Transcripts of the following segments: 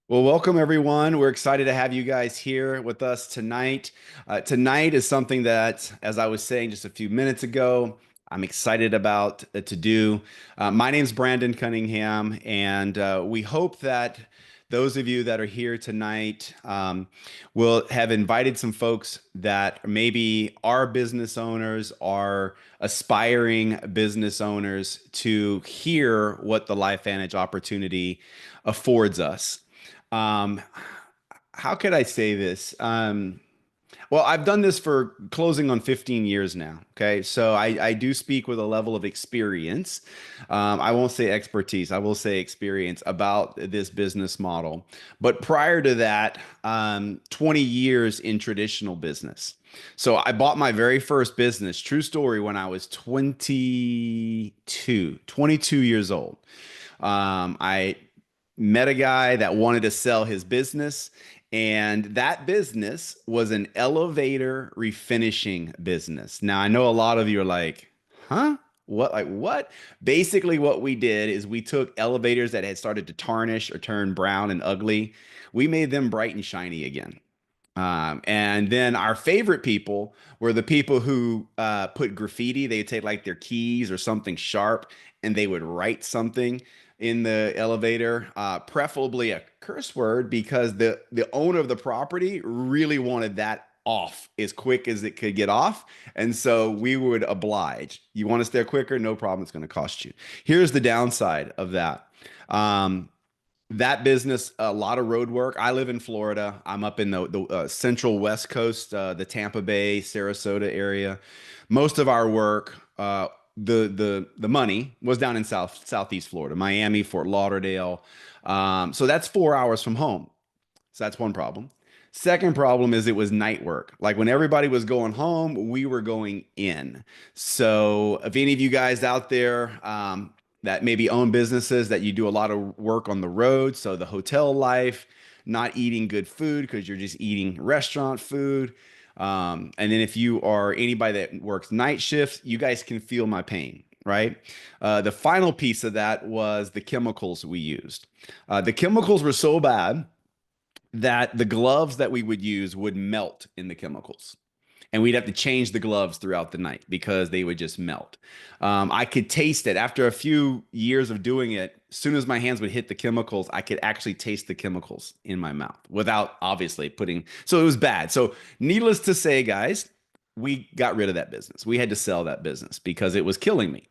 Well, welcome everyone. We're excited to have you guys here with us tonight. Tonight is something that, as I was saying just a few minutes ago, I'm excited about to do. My name's Brandon Cunningham, and we hope that those of you that are here tonight will have invited some folks that maybe are business owners, are aspiring business owners to hear what the LifeVantage opportunity affords us. Um, how could I say this? Well, I've done this for closing on 15 years now. Okay. So I do speak with a level of experience. I won't say expertise, I will say experience about this business model. But prior to that, 20 years in traditional business. So I bought my very first business, true story, when I was 22 years old. I met a guy that wanted to sell his business, and that business was an elevator refinishing business. Now, I know a lot of you are like, huh? What? Like what? Basically, what we did is we took elevators that had started to tarnish or turn brown and ugly. We made them bright and shiny again. And then our favorite people were the people who put graffiti. They would take like their keys or something sharp and they would write something in the elevator, preferably a curse word, because the owner of the property really wanted that off as quick as it could get off. And so we would oblige. You want us there quicker? No problem. It's going to cost you. Here's the downside of that. Um, that business, a lot of road work. I live in Florida. I'm up in the central West Coast, the Tampa Bay, Sarasota area. Most of our work, the money was down in Southeast Florida, Miami, Fort Lauderdale. So that's 4 hours from home. So that's one problem. Second problem is it was night work. Like when everybody was going home, we were going in. So if any of you guys out there that maybe own businesses that you do a lot of work on the road, so the hotel life, not eating good food because you're just eating restaurant food. And then if you are anybody that works night shifts, you guys can feel my pain, right? The final piece of that was the chemicals we used. The chemicals were so bad that the gloves that we would use would melt in the chemicals. And we'd have to change the gloves throughout the night because they would just melt. I could taste it after a few years of doing it. As soon as my hands would hit the chemicals, I could actually taste the chemicals in my mouth without obviously putting. So it was bad. So, needless to say, guys, we got rid of that business. We had to sell that business because it was killing me.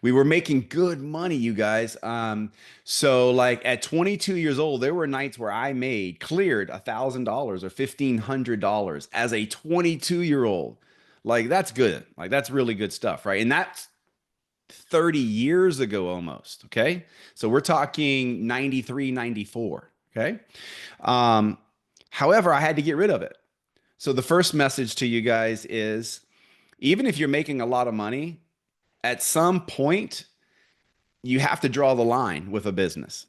We were making good money, you guys. So like at 22 years old, there were nights where I made cleared $1,000 or $1,500 as a 22-year-old. Like that's good. Like that's really good stuff, right? And that's 30 years ago almost. Okay. So we're talking 93, 94. Okay. Um, However, I had to get rid of it. So the first message to you guys is even if you're making a lot of money, at some point you have to draw the line with a business.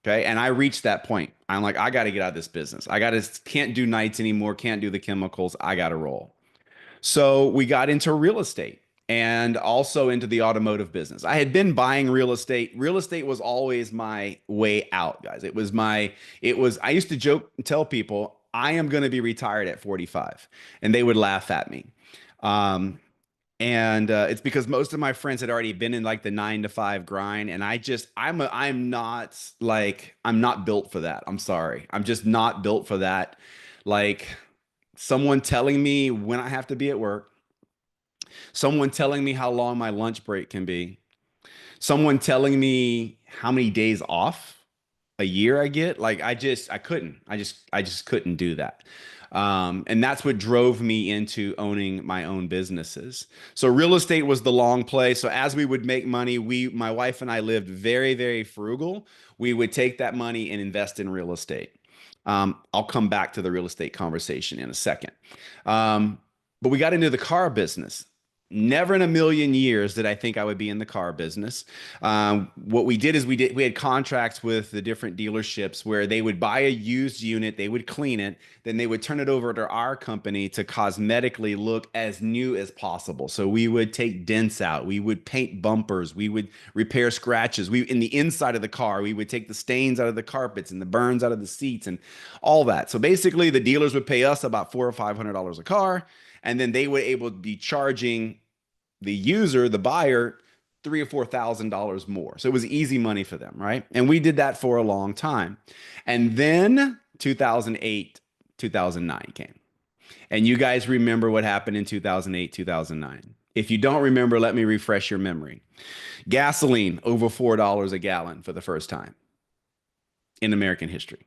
Okay. And I reached that point. I'm like, I got to get out of this business. Can't do nights anymore, can't do the chemicals. I got to roll. So we got into real estate and also into the automotive business. I had been buying real estate. Real estate was always my way out, guys. I used to joke and tell people, I am going to be retired at 45. And they would laugh at me. Um, and it's because most of my friends had already been in like the 9 to 5 grind, and I'm not built for that. I'm sorry, I'm just not built for that. Like someone telling me when I have to be at work, someone telling me how long my lunch break can be, someone telling me how many days off a year I get. Like I just couldn't do that. And that's what drove me into owning my own businesses. So real estate was the long play. So as we would make money, my wife and I lived very, very frugal. We would take that money and invest in real estate. I'll come back to the real estate conversation in a second. But we got into the car business. Never in a million years did I think I would be in the car business. What we did is we had contracts with the different dealerships where they would buy a used unit, they would clean it, then they would turn it over to our company to cosmetically look as new as possible. So we would take dents out, we would paint bumpers, we would repair scratches. We in the inside of the car, we would take the stains out of the carpets and the burns out of the seats and all that. So basically, the dealers would pay us about $400 or $500 a car, and then they were able to be charging the user, the buyer, $3,000 or $4,000 more. So it was easy money for them, right? And we did that for a long time. And then 2008, 2009 came. And you guys remember what happened in 2008, 2009. If you don't remember, let me refresh your memory. Gasoline over $4 a gallon for the first time in American history.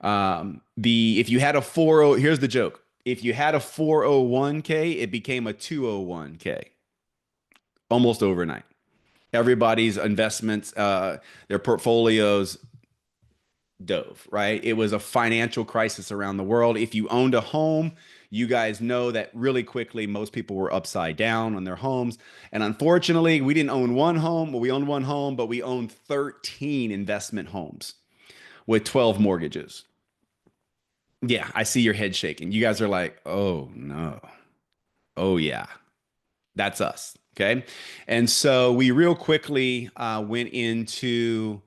If you had a 40, here's the joke. If you had a 401k, it became a 201k almost overnight. Everybody's investments, their portfolios dove, right? It was a financial crisis around the world. If you owned a home, you guys know that really quickly most people were upside down on their homes. And unfortunately, we didn't own one home. Well, we owned one home, but we owned 13 investment homes with 12 mortgages. Yeah, I see your head shaking. You guys are like, oh no. Oh yeah, that's us. Okay. And so we real quickly went into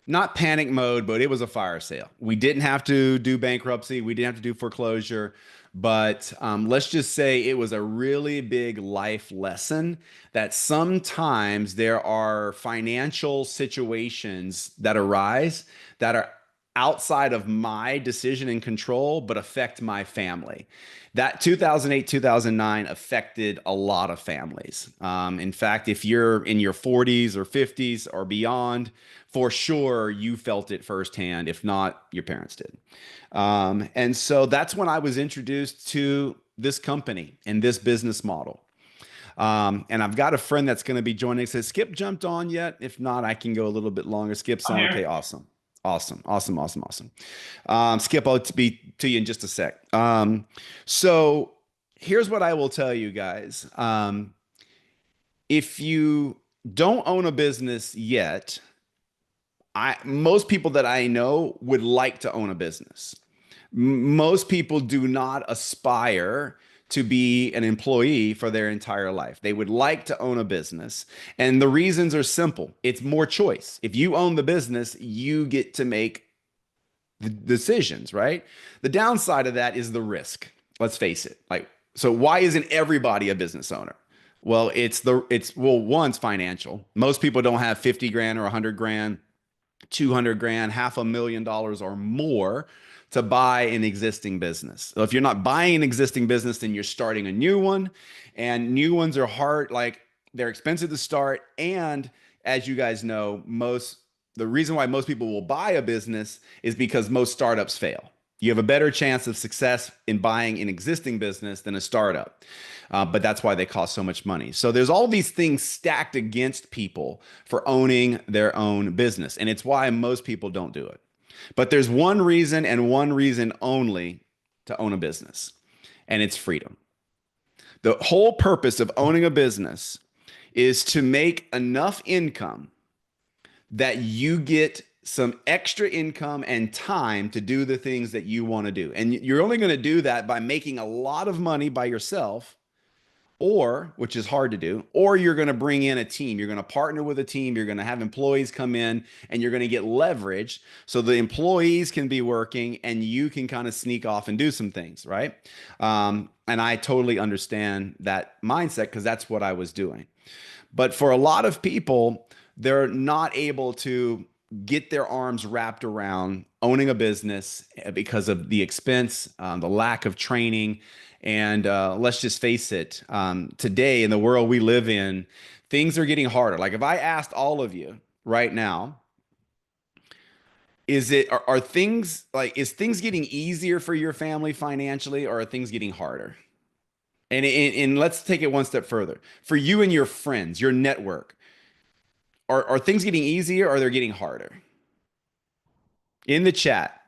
not panic mode, but it was a fire sale. We didn't have to do bankruptcy. We didn't have to do foreclosure. But let's just say it was a really big life lesson that sometimes there are financial situations that arise that are outside of my decision and control, but affect my family. That 2008, 2009 affected a lot of families. In fact, if you're in your 40s or 50s or beyond, for sure you felt it firsthand. If not, your parents did. And so that's when I was introduced to this company and this business model. And I've got a friend that's going to be joining. Says Skip jumped on yet? If not, I can go a little bit longer. Skip's I'm on. Okay, here. awesome. Awesome, awesome, awesome, awesome. Skip, I'll be to you in just a sec. So here's what I will tell you guys. If you don't own a business yet, most people that I know would like to own a business. Most people do not aspire to be an employee for their entire life. They would like to own a business. And the reasons are simple. It's more choice. If you own the business, you get to make the decisions, right? The downside of that is the risk. Let's face it. Like, so why isn't everybody a business owner? Well, well, one's financial. Most people don't have 50 grand or 100 grand, 200 grand, $500,000 or more to buy an existing business. So if you're not buying an existing business, then you're starting a new one. And new ones are hard, like they're expensive to start. And as you guys know, the reason why most people will buy a business is because most startups fail. You have a better chance of success in buying an existing business than a startup. But that's why they cost so much money. So there's all these things stacked against people for owning their own business. And it's why most people don't do it. But there's one reason and one reason only to own a business, and it's freedom. The whole purpose of owning a business is to make enough income that you get some extra income and time to do the things that you want to do. And you're only going to do that by making a lot of money by yourself, or which is hard to do, or you're going to bring in a team. You're going to partner with a team. You're going to have employees come in and you're going to get leverage so the employees can be working and you can kind of sneak off and do some things, right? And I totally understand that mindset because that's what I was doing. But for a lot of people, they're not able to get their arms wrapped around owning a business because of the expense, the lack of training. And let's just face it, today in the world we live in, things are getting harder. Like if I asked all of you right now, are things like, is things getting easier for your family financially, or are things getting harder? And let's take it one step further. For you and your friends, your network, are things getting easier or they're getting harder? In the chat,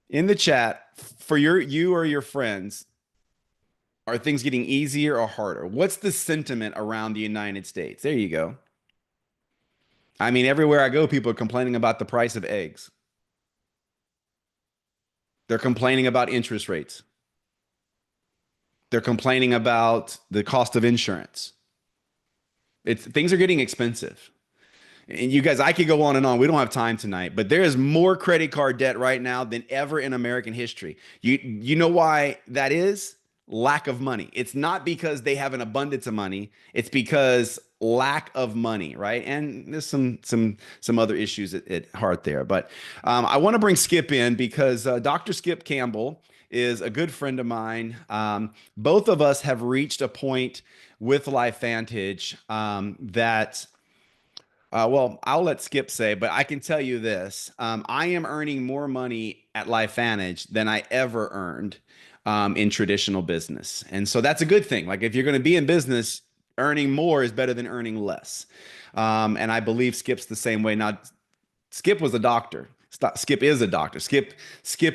in the chat, for you or your friends, Are things getting easier or harder? What's the sentiment around the United States? There you go. I mean, everywhere I go, people are complaining about the price of eggs. They're complaining about interest rates. They're complaining about the cost of insurance. Things are getting expensive. And you guys, I could go on and on. We don't have time tonight, but there is more credit card debt right now than ever in American history. You know why that is? Lack of money. It's not because they have an abundance of money. It's because lack of money, right? And there's some other issues at heart there. But I want to bring Skip in because Dr. Skip Campbell is a good friend of mine. Both of us have reached a point with LifeVantage that well, I'll let Skip say, but I can tell you this. I am earning more money at LifeVantage than I ever earned in traditional business. And so that's a good thing. Like if you're going to be in business, earning more is better than earning less. And I believe Skip's the same way. Now, Skip was a doctor. Skip is a doctor. Skip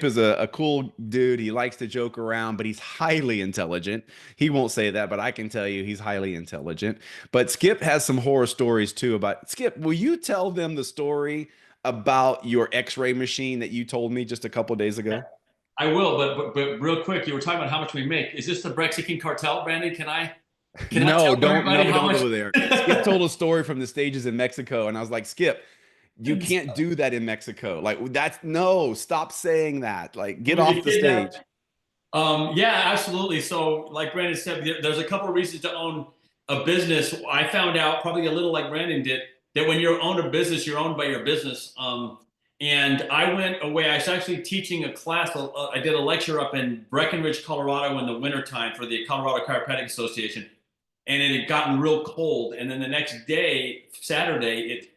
is a cool dude. He likes to joke around, but he's highly intelligent. He won't say that, but I can tell you he's highly intelligent. But Skip has some horror stories too about Skip. Will you tell them the story about your X-ray machine that you told me just a couple days ago? I will, but real quick, you were talking about how much we make. Is this the Mexican cartel, Brandon? Can I No, tell don't everybody no, how don't much? go there. Skip told a story from the stages in Mexico, and I was like, Skip, you can't do that in Mexico. Like that's no, stop saying that. Like get We off the did that. stage. Yeah, absolutely. So, like Brandon said, there's a couple of reasons to own a business. I found out probably a little like Brandon did that when you own a business, you're owned by your business. And I went away. I was actually teaching a class. I did a lecture up in Breckenridge, Colorado in the wintertime for the Colorado Chiropractic Association. And it had gotten real cold. And then the next day, Saturday,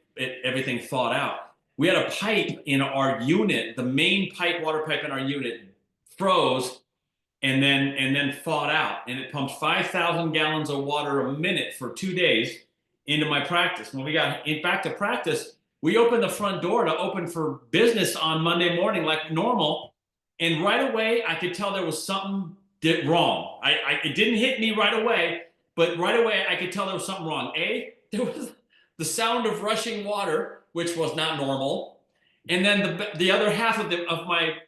everything thawed out. We had a pipe in our unit, the main pipe, water pipe in our unit froze and then thawed out. And it pumped 5,000 gallons of water a minute for 2 days into my practice. When we got back to practice, we opened the front door to open for business on Monday morning like normal. And right away, I could tell there was something wrong. It didn't hit me right away, but right away, I could tell there was something wrong. There was the sound of rushing water, which was not normal. And then the other half of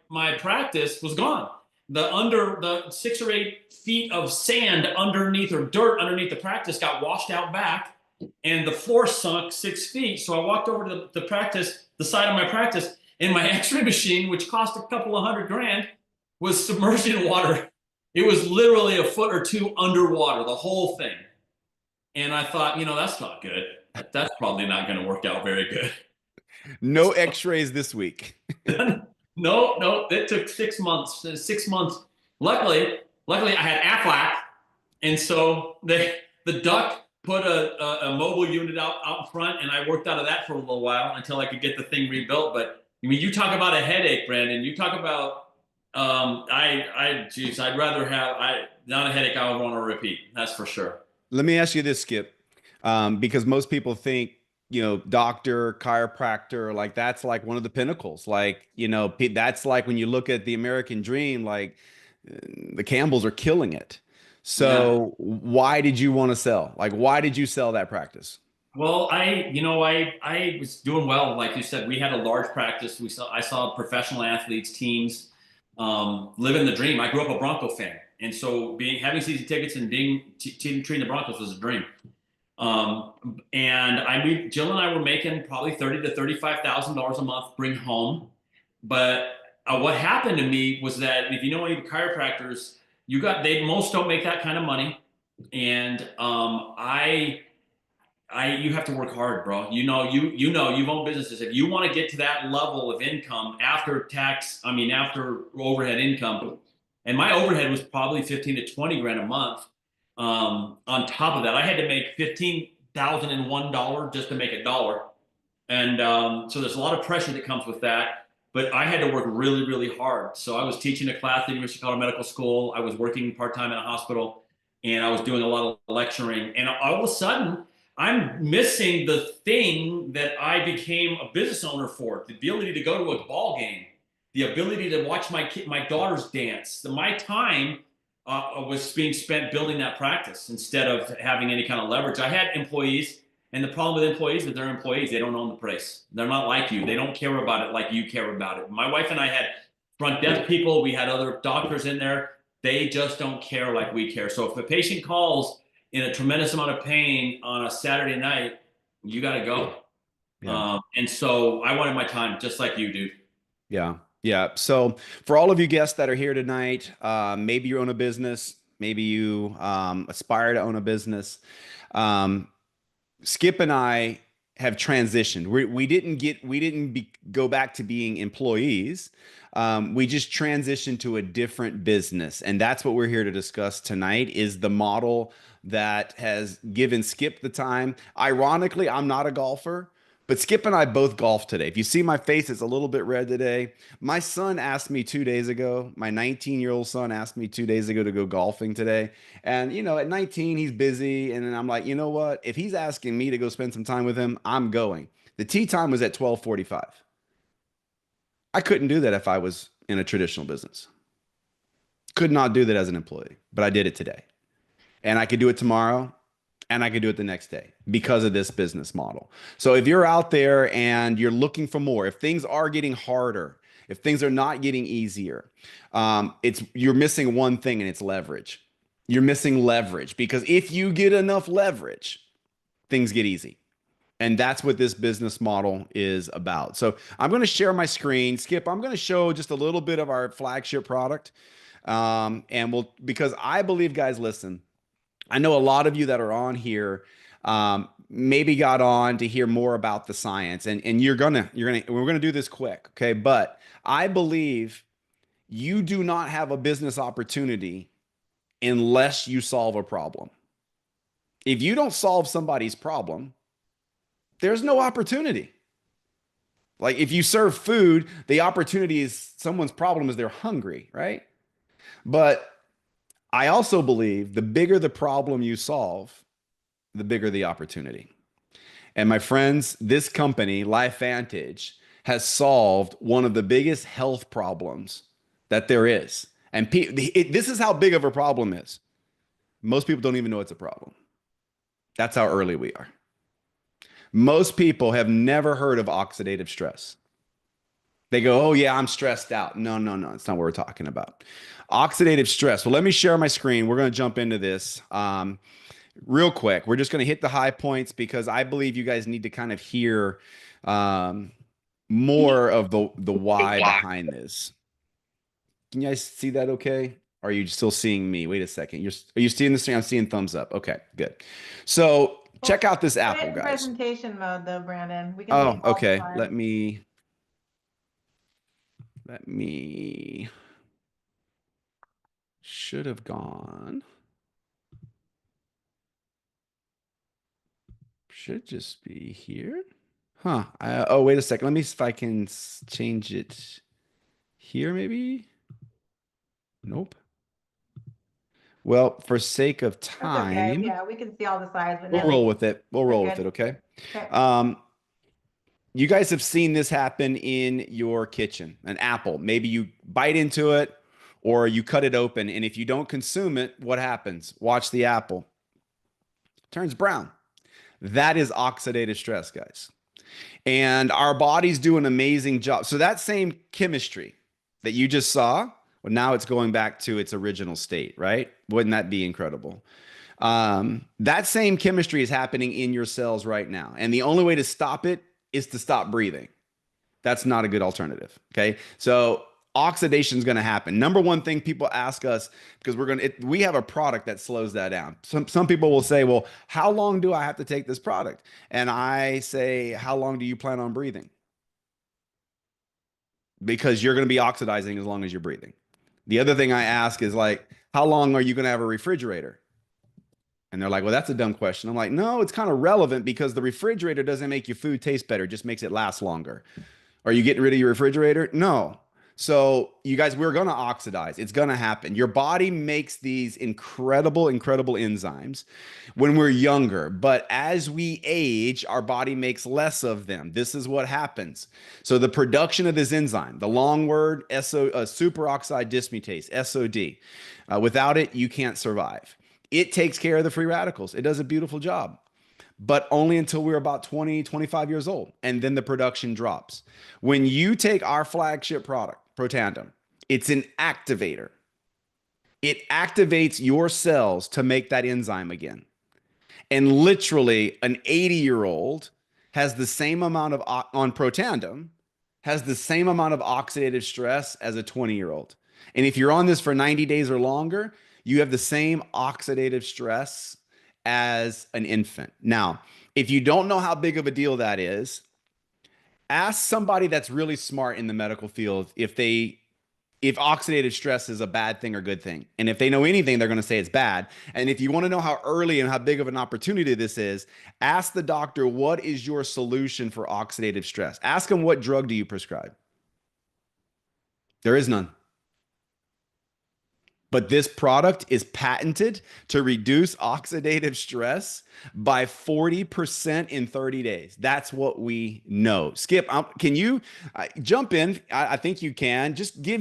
my practice was gone. The 6 or 8 feet of sand underneath or dirt underneath the practice got washed out back, and the floor sunk 6 feet. So I walked over to the side of my practice, and my X-ray machine, which cost a couple of $100,000, was submerged in water. It was literally a foot or two underwater, the whole thing. And I thought, that's not good. That's probably not going to work out very good. No x-rays this week. No, no, it took 6 months. 6 months. Luckily, I had Aflac, and so the duck put a mobile unit out front, and I worked out of that for a little while until I could get the thing rebuilt. But I mean, you talk about a headache, Brandon. You talk about geez, I'd rather have not a headache I would want to repeat. That's for sure. Let me ask you this, Skip, because most people think, doctor, chiropractor, like that's like one of the pinnacles. Like, that's like when you look at the American dream, like the Campbells are killing it. Yeah. So why did you want to sell? Like, why did you sell that practice? Well, I was doing well. Like you said, we had a large practice. I saw professional athletes, teams, living the dream. I grew up a Bronco fan, and so having season tickets and being treating the Broncos was a dream. And Jill and I were making probably $30,000 to $35,000 a month, bring home. But what happened to me was that if you know any chiropractors, they most don't make that kind of money, and you have to work hard, bro. You've owned businesses. If you want to get to that level of income after tax, after overhead income, and my overhead was probably 15 to 20 grand a month. On top of that, I had to make $15,001 just to make a dollar, and so there's a lot of pressure that comes with that. But I had to work really, really hard. So I was teaching a class at the University of Colorado Medical School. I was working part time in a hospital, and I was doing a lot of lecturing. And all of a sudden, I'm missing the thing that I became a business owner for: the ability to go to a ball game, the ability to watch my daughters dance. My time was being spent building that practice instead of having any kind of leverage. I had employees, and the problem with employees is they're employees. They don't own the place. They're not like you. They don't care about it like you care about it. My wife and I had front desk people. We had other doctors in there. They just don't care like we care. So if a patient calls in a tremendous amount of pain on a Saturday night, you got to go. Yeah. And so I wanted my time just like you, dude. Yeah. Yeah. So for all of you guests that are here tonight, maybe you own a business, maybe you aspire to own a business. Um, Skip and I have transitioned. We didn't go back to being employees. We just transitioned to a different business, and that's what we're here to discuss tonight. Is the model that has given Skip the time. Ironically, I'm not a golfer. But Skip and I both golf today. If you see my face, it's a little bit red today. My son asked me 2 days ago, my 19-year-old son asked me 2 days ago to go golfing today. And, at 19, he's busy. And then I'm like, you know what? If he's asking me to go spend some time with him, I'm going. The tee time was at 12:45. I couldn't do that if I was in a traditional business. Could not do that as an employee, but I did it today. And I could do it tomorrow and I could do it the next day because of this business model. So if you're out there and you're looking for more, if things are getting harder, if things are not getting easier, you're missing one thing, and it's leverage. You're missing leverage, because if you get enough leverage, things get easy. And that's what this business model is about. So I'm going to share my screen. Skip, I'm going to show just a little bit of our flagship product. Because I believe, guys, listen, I know a lot of you that are on here maybe got on to hear more about the science, and we're gonna do this quick, okay? But I believe you do not have a business opportunity unless you solve a problem. If you don't solve somebody's problem, there's no opportunity. Like if you serve food, the opportunity is someone's problem is they're hungry, right? But I also believe the bigger the problem you solve, the bigger the opportunity. And my friends, this company, LifeVantage, has solved one of the biggest health problems that there is. And this is how big of a problem is. Most people don't even know it's a problem. That's how early we are. Most people have never heard of oxidative stress. They go, oh yeah, I'm stressed out. No, no, no. It's not what we're talking about. Oxidative stress. Well, let me share my screen. We're going to jump into this real quick. We're just going to hit the high points because I believe you guys need to kind of hear more of the why behind this. Can you guys see that okay? Or are you still seeing me? Wait a second. Are you seeing this thing? I'm seeing thumbs up. Okay, good. So check out this apple, guys. Presentation mode though, Brandon. We can Oh, okay. Let me should have gone. Should just be here. Huh. Oh, wait a second. Let me see if I can change it here, maybe. Nope. Well, for sake of time, okay. Yeah, we can see all the sides. We'll roll with it. We'll roll with it. Okay. You guys have seen this happen in your kitchen. An apple. Maybe you bite into it or you cut it open, and if you don't consume it, what happens? Watch the apple. It turns brown. That is oxidative stress, guys. And our bodies do an amazing job. So that same chemistry that you just saw, well, now it's going back to its original state, right? Wouldn't that be incredible? That same chemistry is happening in your cells right now. And the only way to stop it is to stop breathing. That's not a good alternative. Okay. So oxidation is going to happen. Number one thing people ask us, because we have a product that slows that down. Some people will say, well, how long do I have to take this product? And I say, how long do you plan on breathing? Because you're going to be oxidizing as long as you're breathing. The other thing I ask is like, how long are you going to have a refrigerator? And they're like, well, that's a dumb question. I'm like, no, it's kind of relevant because the refrigerator doesn't make your food taste better. It just makes it last longer. Are you getting rid of your refrigerator? No. So you guys, we're going to oxidize. It's going to happen. Your body makes these incredible, incredible enzymes when we're younger, but as we age, our body makes less of them. This is what happens. So the production of this enzyme, the long word superoxide dismutase, SOD, without it, you can't survive. It takes care of the free radicals. It does a beautiful job, but only until we're about 20, 25 years old. And then the production drops. When you take our flagship product, Protandim, it's an activator. It activates your cells to make that enzyme again. And literally, an 80-year-old has the same amount of, on Protandim, has the same amount of oxidative stress as a 20-year-old. And if you're on this for 90 days or longer, you have the same oxidative stress as an infant. Now, if you don't know how big of a deal that is, ask somebody that's really smart in the medical field if oxidative stress is a bad thing or good thing. And if they know anything, they're going to say it's bad. And if you want to know how early and how big of an opportunity this is, ask the doctor, what is your solution for oxidative stress? Ask them, what drug do you prescribe? There is none. But this product is patented to reduce oxidative stress by 40% in 30 days. That's what we know. Skip, can you jump in? I think you can. Just give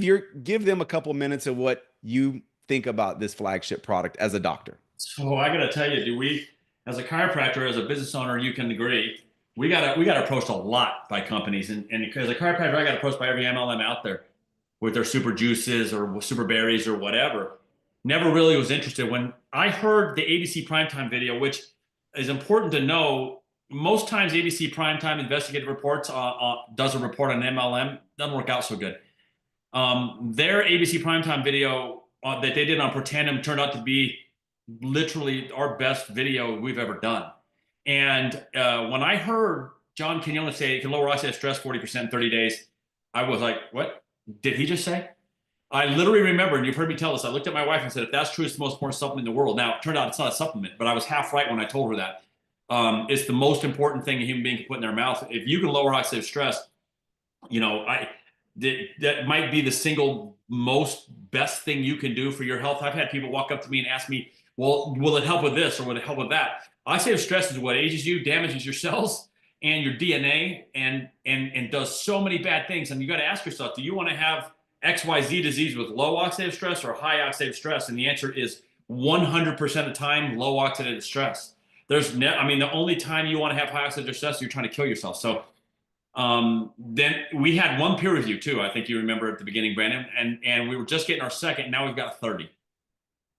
them a couple minutes of what you think about this flagship product as a doctor. So I got to tell you, as a chiropractor, as a business owner, you can agree, we got approached a lot by companies, and as a chiropractor, I got approached by every MLM out there with their super juices or super berries or whatever. Never really was interested. When I heard the ABC Primetime video, which is important to know, most times ABC Primetime investigative reports does a report on MLM, doesn't work out so good. Their ABC Primetime video that they did on Protandim turned out to be literally our best video we've ever done. And when I heard John Quinones say it can lower oxidative stress 40% in 30 days, I was like, what did he just say? I literally remember, and you've heard me tell this, I looked at my wife and said, if that's true, it's the most important supplement in the world. Now, it turned out it's not a supplement, but I was half right when I told her that. It's the most important thing a human being can put in their mouth. If you can lower oxidative stress, that might be the single most best thing you can do for your health. I've had people walk up to me and ask me, well, will it help with this or will it help with that? Oxidative stress is what ages you, damages your cells and your DNA, and does so many bad things. And you got to ask yourself, do you want to have XYZ disease with low oxidative stress or high oxidative stress? And the answer is 100% of the time, low oxidative stress. The only time you want to have high oxidative stress, you're trying to kill yourself. So then we had one peer review too. I think you remember at the beginning, Brandon, and we were just getting our second. Now we've got 30.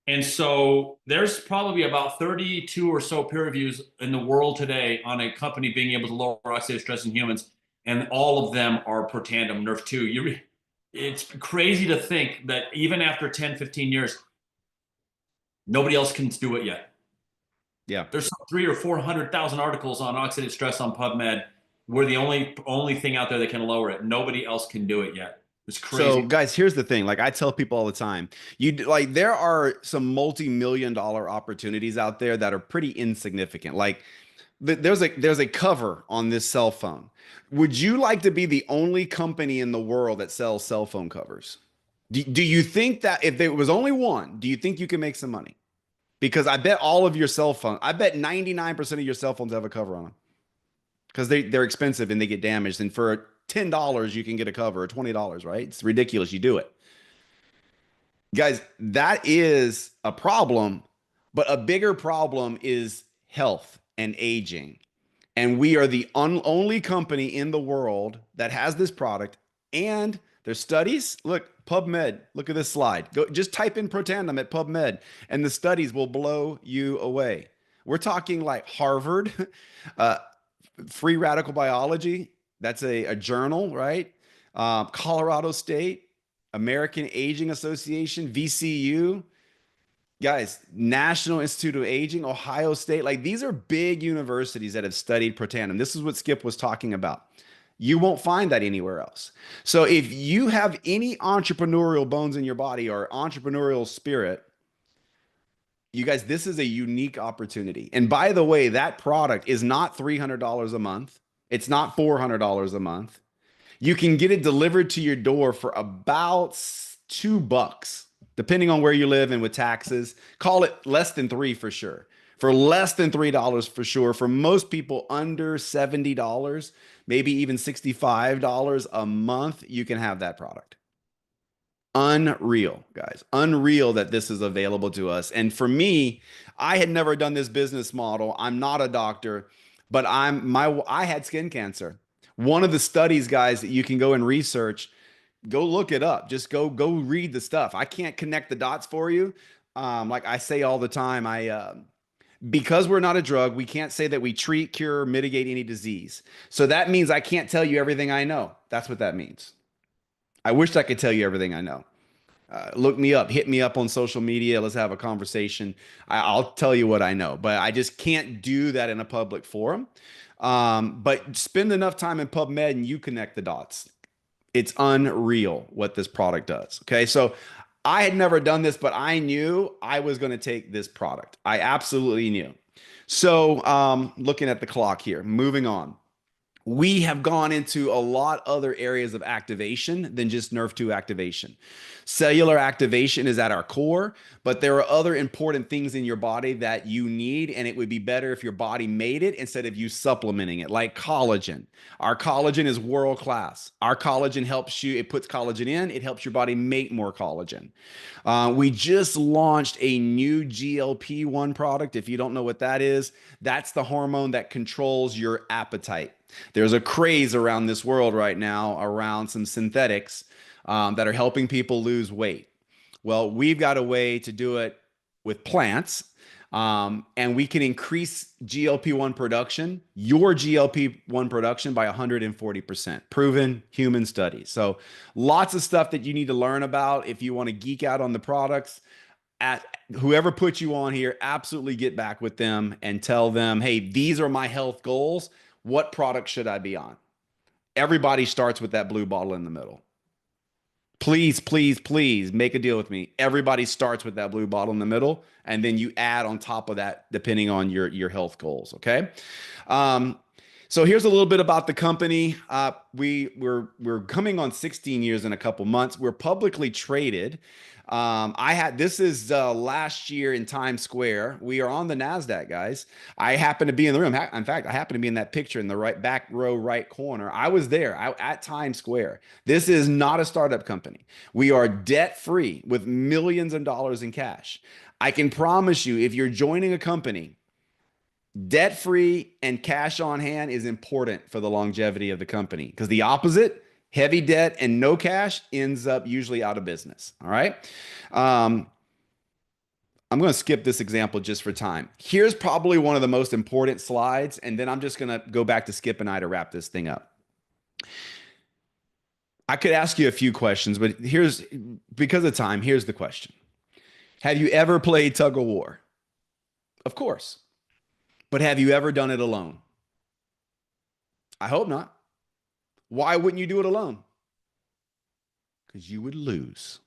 And so there's probably about 32 or so peer reviews in the world today on a company being able to lower oxidative stress in humans. And all of them are Protandim Nerf 2. It's crazy to think that even after 10, 15 years, nobody else can do it yet. Yeah. There's 300,000 or 400,000 articles on oxidative stress on PubMed. We're the only thing out there that can lower it. Nobody else can do it yet. It's crazy. So guys, here's the thing. Like I tell people all the time, there are some multi-million-dollar opportunities out there that are pretty insignificant. Like there's a cover on this cell phone. Would you like to be the only company in the world that sells cell phone covers? Do you think that if there was only one, do you think you can make some money? Because I bet all of your cell phone, I bet 99% of your cell phones have a cover on them because they're expensive and they get damaged. And for $10, you can get a cover, or $20, right? It's ridiculous. You do it. Guys, that is a problem, but a bigger problem is health and aging. And we are the only company in the world that has this product. And there's studies. Look, PubMed, look at this slide. Go just type in Protandim at PubMed and the studies will blow you away. We're talking like Harvard, Free Radical Biology. That's a journal, right? Colorado State, American Aging Association, VCU. Guys, National Institute of Aging, Ohio State. Like these are big universities that have studied Protandim. This is what Skip was talking about. You won't find that anywhere else. So if you have any entrepreneurial bones in your body or entrepreneurial spirit, you guys, this is a unique opportunity. And by the way, that product is not $300 a month. It's not $400 a month. You can get it delivered to your door for about $2, depending on where you live and with taxes. Call it less than 3 for sure. For less than $3 for sure. For most people, under $70, maybe even $65 a month, you can have that product. Unreal, guys. Unreal that this is available to us. And for me, I had never done this business model. I'm not a doctor, but I had skin cancer. One of the studies, guys, that you can go and research, go look it up. Just go read the stuff. I can't connect the dots for you. Like I say all the time, because we're not a drug, we can't say that we treat, cure, mitigate any disease. So that means I can't tell you everything I know. That's what that means. I wish I could tell you everything I know. Look me up, hit me up on social media. Let's have a conversation. I'll tell you what I know, but I just can't do that in a public forum. But spend enough time in PubMed and you connect the dots. It's unreal what this product does. Okay. So I had never done this, but I knew I was going to take this product. I absolutely knew. So looking at the clock here, moving on. We have gone into a lot other areas of activation than just Nerve2 activation. Cellular activation is at our core, but there are other important things in your body that you need, and it would be better if your body made it instead of you supplementing it, like collagen. Our collagen is world class. Our collagen helps you, it puts collagen in, it helps your body make more collagen. We just launched a new GLP-1 product. If you don't know what that is, that's the hormone that controls your appetite. There's a craze around this world right now around some synthetics that are helping people lose weight. Well, we've got a way to do it with plants, and we can increase GLP-1 production, your GLP-1 production by 140%. Proven human studies. So lots of stuff that you need to learn about if you want to geek out on the products. At whoever put you on here, absolutely get back with them and tell them, hey, these are my health goals. What product should I be on? Everybody starts with that blue bottle in the middle. Please, please, please make a deal with me. Everybody starts with that blue bottle in the middle, and then you add on top of that depending on your health goals, okay? So here's a little bit about the company. We're coming on 16 years in a couple months. We're publicly traded. This is last year in Times Square. We are on the NASDAQ, guys. I happen to be in the room. In fact, I happen to be in that picture in the right back row, right corner. I was there at Times Square. This is not a startup company. We are debt free with millions of dollars in cash. I can promise you, if you're joining a company, debt free and cash on hand is important for the longevity of the company, because the opposite, heavy debt and no cash, ends up usually out of business. All right. I'm going to skip this example just for time. Here's probably one of the most important slides, and then I'm just going to go back to Skip and I to wrap this thing up. I could ask you a few questions, but because of time, here's the question. Have you ever played tug of war? Of course. But have you ever done it alone? I hope not. Why wouldn't you do it alone? Because you would lose.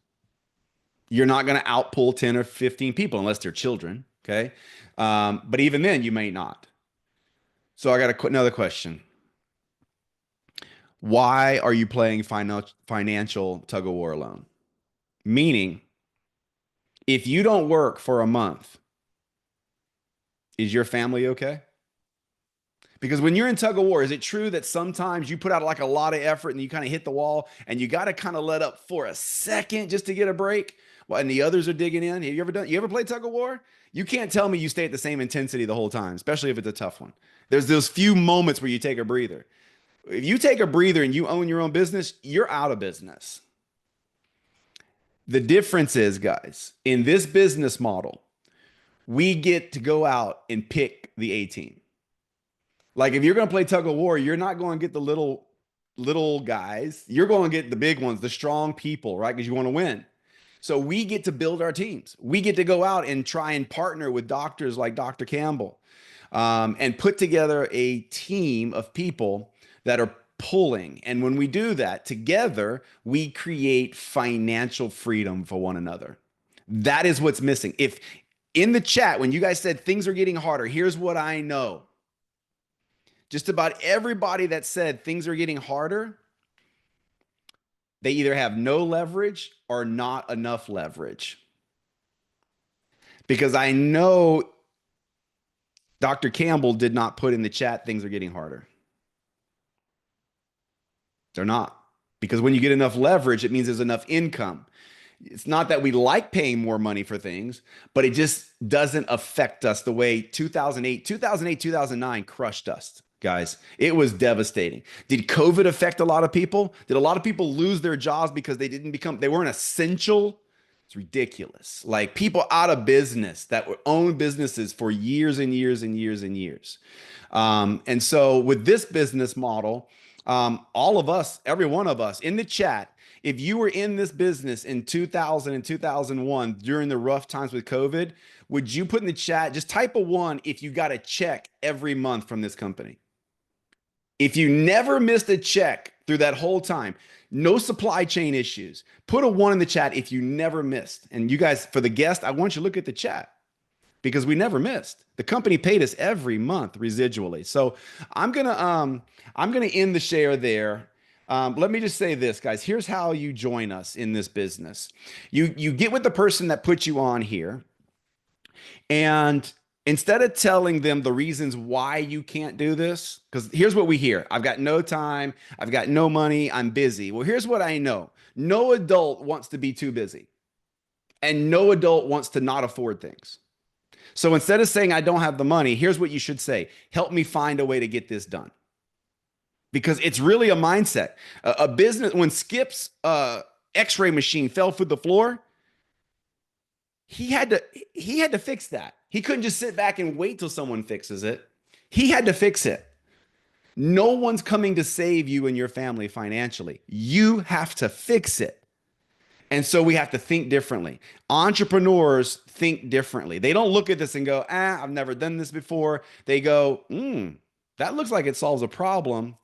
You're not going to outpull 10 or 15 people unless they're children, okay? But even then, you may not. So I got another question. Why are you playing financial tug of war alone? Meaning, if you don't work for a month, is your family okay? Because when you're in tug of war, is it true that sometimes you put out like a lot of effort and you kind of hit the wall and you got to kind of let up for a second just to get a break? Well, and the others are digging in. Have you ever played tug of war? You can't tell me you stay at the same intensity the whole time, especially if it's a tough one. There's those few moments where you take a breather. If you take a breather and you own your own business, you're out of business. The difference is, guys, in this business model, we get to go out and pick the A team. Like if you're going to play tug of war, you're not going to get the little guys. You're going to get the big ones, the strong people, right? Because you want to win. So we get to build our teams. We get to go out and try and partner with doctors like Dr. Campbell and put together a team of people that are pulling. And when we do that together, we create financial freedom for one another. That is what's missing. If in the chat, when you guys said things are getting harder, here's what I know. Just about everybody that said things are getting harder, they either have no leverage or not enough leverage. Because I know Dr. Campbell did not put in the chat, things are getting harder. They're not. Because when you get enough leverage, it means there's enough income. It's not that we like paying more money for things, but it just doesn't affect us the way 2008, 2009 crushed us, guys. It was devastating. Did COVID affect a lot of people? Did a lot of people lose their jobs because they weren't essential? It's ridiculous. Like people out of business that own businesses for years and years and years and years. And so with this business model, all of us, every one of us in the chat, if you were in this business in 2000 and 2001 during the rough times with COVID, would you put in the chat, just type a 1 if you got a check every month from this company? If you never missed a check through that whole time, no supply chain issues, put a 1 in the chat if you never missed. And you guys, for the guest, I want you to look at the chat because we never missed. The company paid us every month residually. So I'm gonna end the share there. Let me just say this, guys. Here's how you join us in this business. You get with the person that put you on here, and instead of telling them the reasons why you can't do this, because here's what we hear: I've got no time, I've got no money, I'm busy. Well, here's what I know: no adult wants to be too busy, and no adult wants to not afford things. So instead of saying I don't have the money, here's what you should say: help me find a way to get this done. Because it's really a mindset. A business, when Skip's x-ray machine fell through the floor, he had to fix that. He couldn't just sit back and wait till someone fixes it. He had to fix it. No one's coming to save you and your family financially. You have to fix it. And so we have to think differently. Entrepreneurs think differently. They don't look at this and go, I've never done this before. They go, that looks like it solves a problem.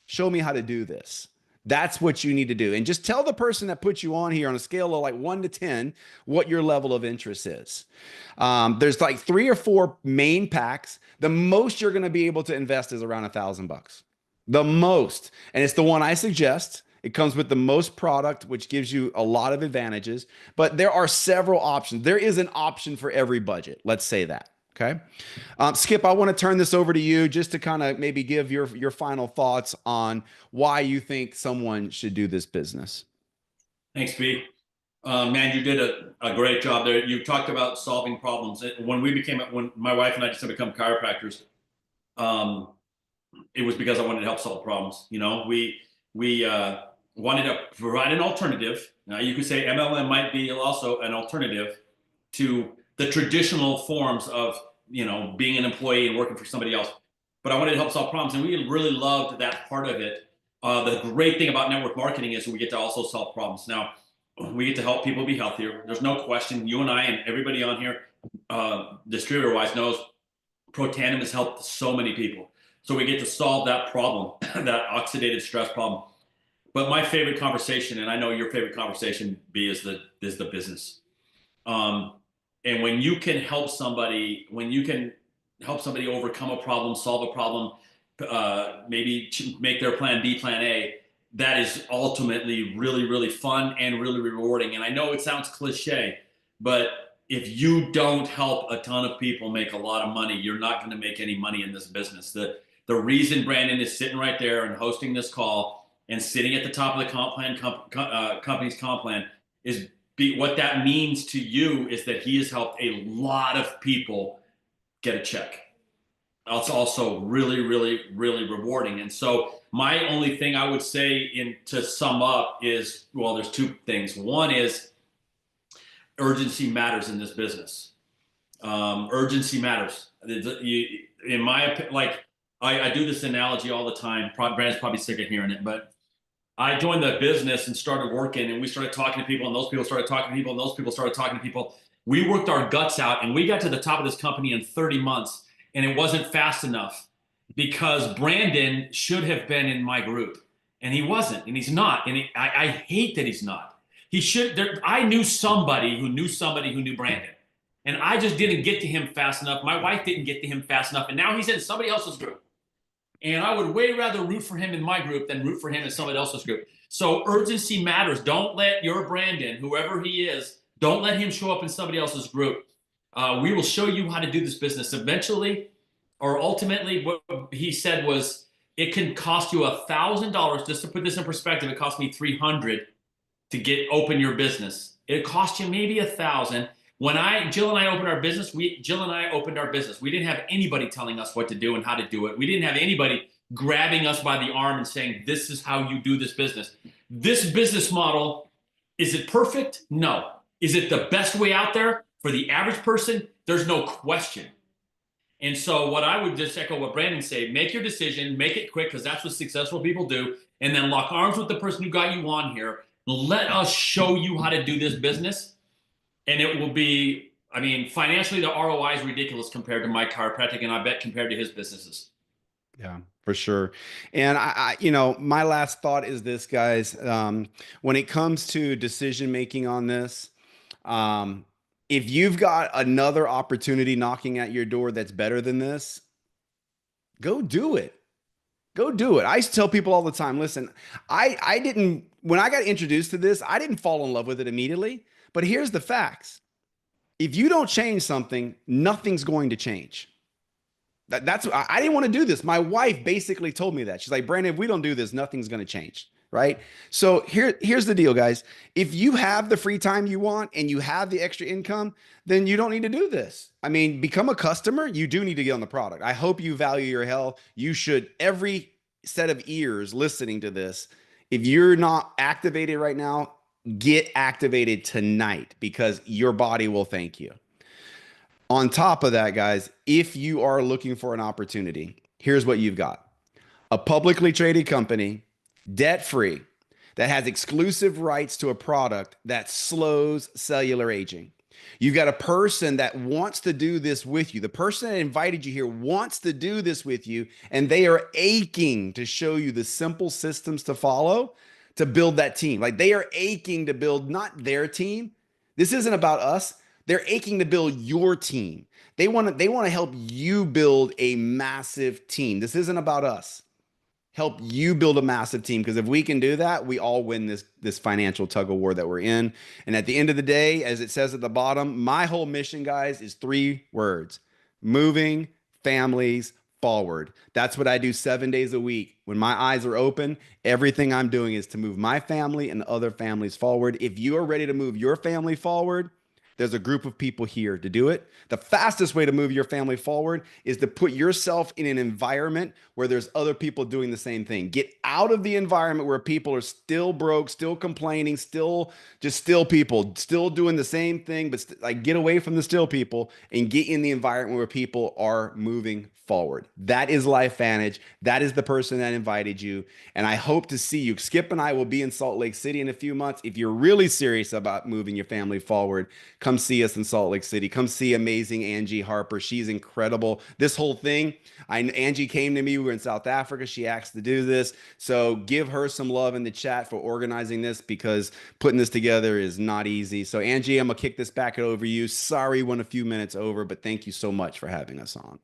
Show me how to do this. That's what you need to do. And just tell the person that put you on here on a scale of like 1 to 10, what your level of interest is. There's like 3 or 4 main packs. The most you're going to be able to invest is around $1,000. The most. And it's the one I suggest. It comes with the most product, which gives you a lot of advantages, but there are several options. There is an option for every budget. Let's say that. Okay. Skip, I want to turn this over to you just to kind of maybe give your final thoughts on why you think someone should do this business. Thanks, B. Man, you did a great job there. You talked about solving problems. When my wife and I decided to become chiropractors, it was because I wanted to help solve problems. You know, we wanted to provide an alternative. Now you could say MLM might be also an alternative to the traditional forms of, being an employee and working for somebody else. But I wanted to help solve problems. And we really loved that part of it. The great thing about network marketing is we get to also solve problems. Now, we get to help people be healthier. There's no question. You and I and everybody on here, distributor-wise, knows Protandim has helped so many people. So we get to solve that problem, that oxidative stress problem. But my favorite conversation, and I know your favorite conversation, B, is the business. And when you can help somebody, overcome a problem, solve a problem, maybe make their plan B, plan A, that is ultimately really, really fun and really rewarding. And I know it sounds cliche, but if you don't help a ton of people make a lot of money, you're not going to make any money in this business. The reason Brandon is sitting right there and hosting this call and sitting at the top of the company's comp plan is what that means to you is that he has helped a lot of people get a check. It's also really, really, really rewarding. And so my only thing I would say to sum up is, well, there's 2 things. One is urgency matters in this business. Urgency matters. In my opinion, I do this analogy all the time. Brandon's probably sick of hearing it, but I joined the business and started working, and we started talking to people, and those people started talking to people, and those people started talking to people. We worked our guts out, and we got to the top of this company in 30 months, and it wasn't fast enough because Brandon should have been in my group, and he wasn't, and he's not, and I hate that he's not. He should. I knew somebody who knew Brandon, and I just didn't get to him fast enough. My wife didn't get to him fast enough, and now he's in somebody else's group. And I would way rather root for him in my group than root for him in somebody else's group. So urgency matters. Don't let your Brandon, whoever he is, don't let him show up in somebody else's group. We will show you how to do this business eventually, or ultimately. What he said was, it can cost you $1,000. Just to put this in perspective, it cost me $300 to open your business. It cost you maybe $1,000. When Jill and I opened our business, Jill and I opened our business. We didn't have anybody telling us what to do and how to do it. We didn't have anybody grabbing us by the arm and saying, this is how you do this business. This business model, is it perfect? No. Is it the best way out there for the average person? There's no question. And so what I would just echo what Brandon said, make your decision, make it quick, because that's what successful people do, and then lock arms with the person who got you on here. Let us show you how to do this business. And it will be, I mean, financially, the ROI is ridiculous compared to my chiropractic, and I bet compared to his businesses. Yeah, for sure. And my last thought is this, guys. When it comes to decision making on this, if you've got another opportunity knocking at your door that's better than this, go do it. Go do it. I used to tell people all the time, listen, I didn't, when I got introduced to this, I didn't fall in love with it immediately. But here's the facts. If you don't change something, nothing's going to change. I didn't want to do this. My wife basically told me that. She's like, Brandon, if we don't do this, nothing's going to change. Right. So here's the deal, guys. If you have the free time you want and you have the extra income, then you don't need to do this. I mean, become a customer. You do need to get on the product. I hope you value your health. You should, every set of ears listening to this, if you're not activated right now, get activated tonight, because your body will thank you. On top of that, guys, if you are looking for an opportunity, here's what you've got. A publicly traded company, debt-free, that has exclusive rights to a product that slows cellular aging. You've got a person that wants to do this with you. The person that invited you here wants to do this with you, and they are aching to show you the simple systems to follow to build that team. Like, they are aching to build not their team. This isn't about us. They're aching to build your team. They want to help you build a massive team. This isn't about us. Help you build a massive team, because if we can do that, we all win this financial tug of war that we're in. And at the end of the day, as it says at the bottom, my whole mission, guys, is 3 words: moving families forward. That's what I do 7 days a week. When my eyes are open, everything I'm doing is to move my family and other families forward. If you are ready to move your family forward, there's a group of people here to do it. The fastest way to move your family forward is to put yourself in an environment where there's other people doing the same thing. Get out of the environment where people are still broke, still complaining, still people, still doing the same thing, but like, get away from the still people and get in the environment where people are moving forward. That is LifeVantage. That is the person that invited you. And I hope to see you. Skip and I will be in Salt Lake City in a few months. If you're really serious about moving your family forward, come see us in Salt Lake City. Come see amazing Angie Harper. She's incredible. This whole thing, Angie came to me. We were in South Africa. She asked to do this. So give her some love in the chat for organizing this, because putting this together is not easy. So Angie, I'm going to kick this back over to you. Sorry, went a few minutes over, but thank you so much for having us on.